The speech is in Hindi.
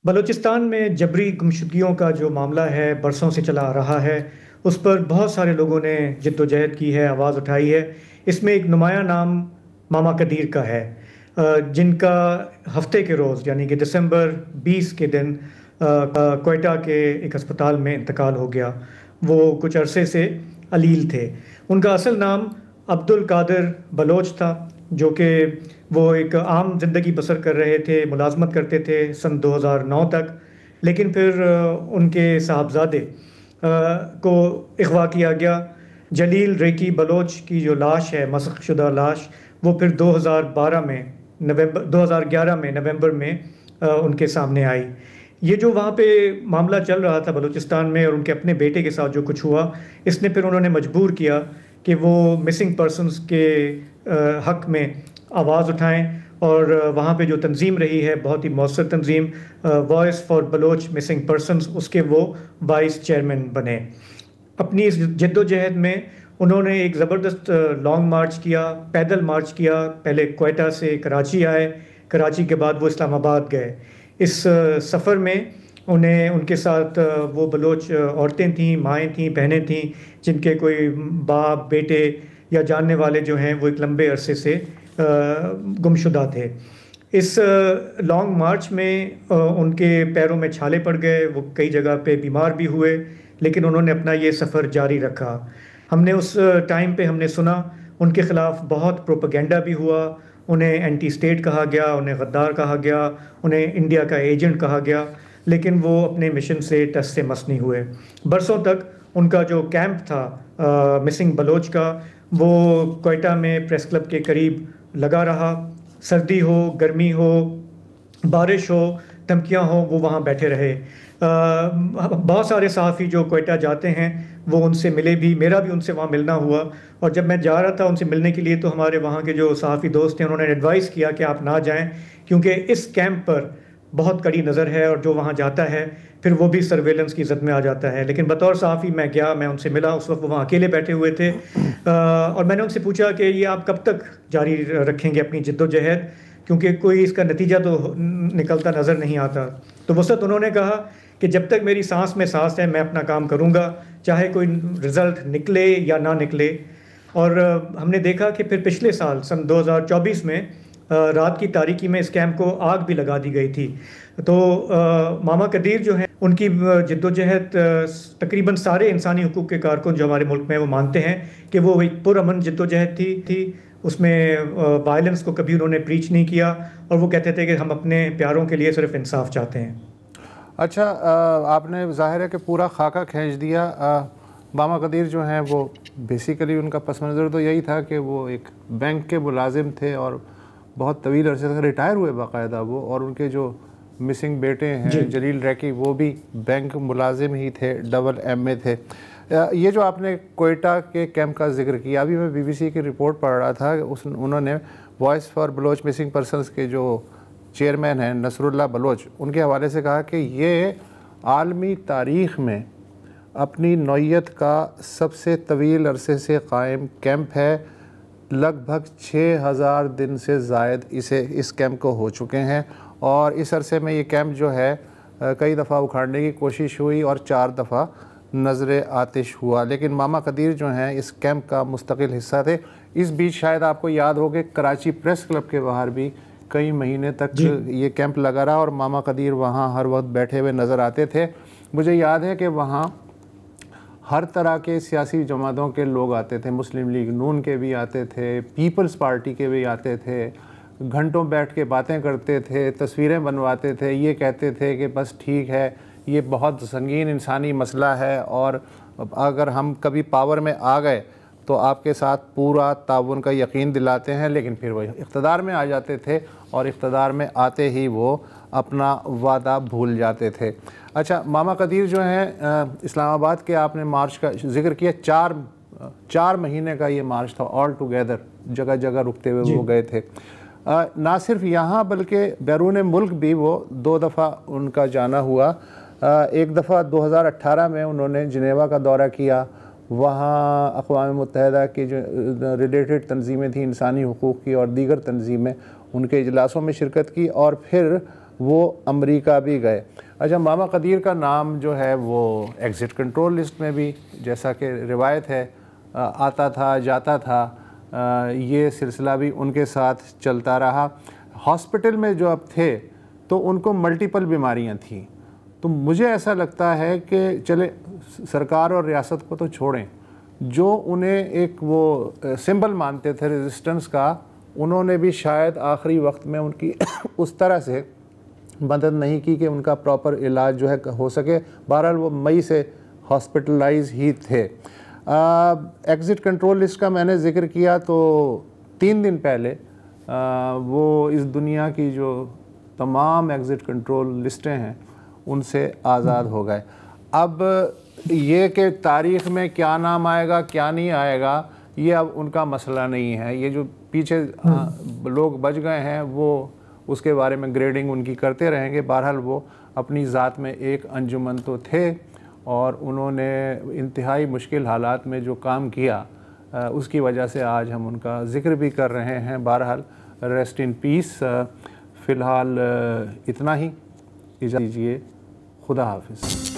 बलूचिस्तान में जबरी गुमशुदगियों का जो मामला है बरसों से चला आ रहा है। उस पर बहुत सारे लोगों ने जद्दोजहद की है, आवाज़ उठाई है। इसमें एक नुमाया नाम मामा कदीर का है, जिनका हफ्ते के रोज़ यानी कि दिसंबर 20 के दिन क्वेटा के एक अस्पताल में इंतकाल हो गया। वो कुछ अरसे से अलील थे। उनका असल नाम अब्दुल कादिर बलोच था, जो कि वो एक आम ज़िंदगी बसर कर रहे थे, मुलाजमत करते थे सन 2009 तक। लेकिन फिर उनके साहबजादे को अगवा किया गया। जलील रेकी बलोच की जो लाश है, मसख शुदा लाश, वो फिर 2011 में नवंबर में उनके सामने आई। ये जो वहाँ पे मामला चल रहा था बलूचिस्तान में और उनके अपने बेटे के साथ जो कुछ हुआ, इसने फिर उन्होंने मजबूर किया कि वो मिसिंग पर्सन्स के हक में आवाज़ उठाएं। और वहाँ पे जो तंजीम रही है, बहुत ही मौसर तंजीम, voice for Baloch missing persons, उसके वो वाइस चेयरमैन बने। अपनी इस जद्दोजहद में उन्होंने एक ज़बरदस्त लॉन्ग मार्च किया, पैदल मार्च किया। पहले क्वेटा से कराची आए, कराची के बाद वो इस्लामाबाद गए। इस सफ़र में उन्हें उनके साथ वो बलोच औरतें थीं, माएँ थीं, बहनें थीं, जिनके कोई बाप बेटे या जानने वाले जो हैं वो एक लंबे अरसे से गुमशुदा थे। इस लॉन्ग मार्च में उनके पैरों में छाले पड़ गए, वो कई जगह पे बीमार भी हुए, लेकिन उन्होंने अपना ये सफ़र जारी रखा। हमने उस टाइम पे हमने सुना उनके ख़िलाफ़ बहुत प्रोपेगेंडा भी हुआ। उन्हें एंटी स्टेट कहा गया, उन्हें गद्दार कहा गया, उन्हें इंडिया का एजेंट कहा गया, लेकिन वो अपने मिशन से टस से मस नहीं हुए। बरसों तक उनका जो कैंप था मिसिंग बलोच का, वो क्वेटा में प्रेस क्लब के करीब लगा रहा। सर्दी हो, गर्मी हो, बारिश हो, धमकियां हो, वो वहाँ बैठे रहे। बहुत सारे सहाफ़ी जो क्वेटा जाते हैं वो उनसे मिले भी, मेरा भी उनसे वहाँ मिलना हुआ। और जब मैं जा रहा था उनसे मिलने के लिए, तो हमारे वहाँ के जो सहाफ़ी दोस्त हैं उन्होंने एडवाइस किया कि आप ना जाएं, क्योंकि इस कैंप पर बहुत कड़ी नज़र है और जो वहाँ जाता है फिर वो भी सर्वेलेंस की ज़द में आ जाता है। लेकिन बतौर सहाफ़ी मैं गया, मैं उनसे मिला। उस वक्त वो वहाँ अकेले बैठे हुए थे, और मैंने उनसे पूछा कि ये आप कब तक जारी रखेंगे अपनी जद्दोजहद, क्योंकि कोई इसका नतीजा तो निकलता नज़र नहीं आता। तो वसत उन्होंने कहा कि जब तक मेरी सांस में सांस है मैं अपना काम करूँगा, चाहे कोई रिज़ल्ट निकले या ना निकले। और हमने देखा कि फिर पिछले साल सन 2024 में रात की तारीकी में इस कैंप को आग भी लगा दी गई थी। तो मामा कदीर जो हैं उनकी जद्दोजहद तकरीबन सारे इंसानी हुकूक के कारकुन जो हमारे मुल्क में, वो मानते हैं कि वो एक पुरअमन जद्दोजहद थी। उसमें वायलेंस को कभी उन्होंने प्रीच नहीं किया, और वो कहते थे कि हम अपने प्यारों के लिए सिर्फ इंसाफ चाहते हैं। अच्छा, आपने ज़ाहिर है कि पूरा खाका खींच दिया। मामा कदीर जो हैं वो बेसिकली उनका पस मंज़र तो यही था कि वो एक बैंक के मुलाजिम थे और बहुत तवील अरसे तक रिटायर हुए बाकायदा वो। और उनके जो मिसिंग बेटे हैं जलील रैकी, वो भी बैंक मुलाजिम ही थे, डबल MA थे। ये जो आपने कोयटा के कैंप का जिक्र किया, अभी मैं BBC की रिपोर्ट पढ़ रहा था, उन्होंने voice for Baloch missing persons के जो चेयरमैन हैं नसरुल्लाह बलोच, उनके हवाले से कहा कि ये आलमी तारीख़ में अपनी नौइयत का सबसे तवील अरसे से कायम कैंप है। लगभग 6000 दिन से ज़ायद इस कैंप को हो चुके हैं, और इस अरसे में ये कैंप जो है कई दफ़ा उखाड़ने की कोशिश हुई और 4 दफ़ा नज़र आतिश हुआ। लेकिन मामा कदीर जो हैं इस कैंप का मुस्तकिल हिस्सा थे। इस बीच शायद आपको याद हो कि कराची प्रेस क्लब के बाहर भी कई महीने तक ये कैंप लगा रहा और मामा कदीर वहाँ हर वक्त बैठे हुए नज़र आते थे। मुझे याद है कि वहाँ हर तरह के सियासी जमातों के लोग आते थे, मुस्लिम लीग नून के भी आते थे, पीपल्स पार्टी के भी आते थे, घंटों बैठ के बातें करते थे, तस्वीरें बनवाते थे। ये कहते थे कि बस ठीक है, ये बहुत संगीन इंसानी मसला है, और अगर हम कभी पावर में आ गए तो आपके साथ पूरा ताउन का यकीन दिलाते हैं। लेकिन फिर वो इक़्तिदार में आ जाते थे, और इक़्तिदार में आते ही वो अपना वादा भूल जाते थे। अच्छा, मामा कदीर जो हैं इस्लामाबाद के आपने मार्च का जिक्र किया, 4 महीने का ये मार्च था ऑल टुगेदर, जगह जगह रुकते हुए वो गए थे। ना सिर्फ यहाँ बल्कि बैरून मुल्क भी वो 2 दफ़ा उनका जाना हुआ। एक दफ़ा 2018 में उन्होंने जिनेवा का दौरा किया, वहाँ अक़वाम मुत्तहिदा की जो रिलेटेड तंजीमें थी इंसानी हुकूक़ की और दीगर तंजीमें, उनके इजलासों में शिरकत की। और फिर वो अमेरिका भी गए। अच्छा, मामा कदीर का नाम जो है वो एग्ज़िट कंट्रोल लिस्ट में भी, जैसा कि रिवायत है, आता था जाता था। ये सिलसिला भी उनके साथ चलता रहा। हॉस्पिटल में जो अब थे तो उनको मल्टीपल बीमारियां थीं। तो मुझे ऐसा लगता है कि चले सरकार और रियासत को तो छोड़ें, जो उन्हें एक वो सिंबल मानते थे रेजिस्टेंस का, उन्होंने भी शायद आखिरी वक्त में उनकी उस तरह से मदद नहीं की कि उनका प्रॉपर इलाज जो है हो सके। बहरहाल वो मई से हॉस्पिटलाइज ही थे। एग्ज़िट कंट्रोल लिस्ट का मैंने ज़िक्र किया तो 3 दिन पहले वो इस दुनिया की जो तमाम एग्ज़िट कंट्रोल लिस्टें हैं उनसे आज़ाद हो गए। अब ये कि तारीख़ में क्या नाम आएगा क्या नहीं आएगा, ये अब उनका मसला नहीं है। ये जो पीछे लोग बच गए हैं वो उसके बारे में ग्रेडिंग उनकी करते रहेंगे। बहरहाल वो अपनी ज़ात में एक अंजुमन तो थे और उन्होंने इंतहाई मुश्किल हालात में जो काम किया उसकी वजह से आज हम उनका ज़िक्र भी कर रहे हैं। बहरहाल रेस्ट इन पीस। फ़िलहाल इतना ही, इजाज़त दीजिए। खुदा हाफिज़।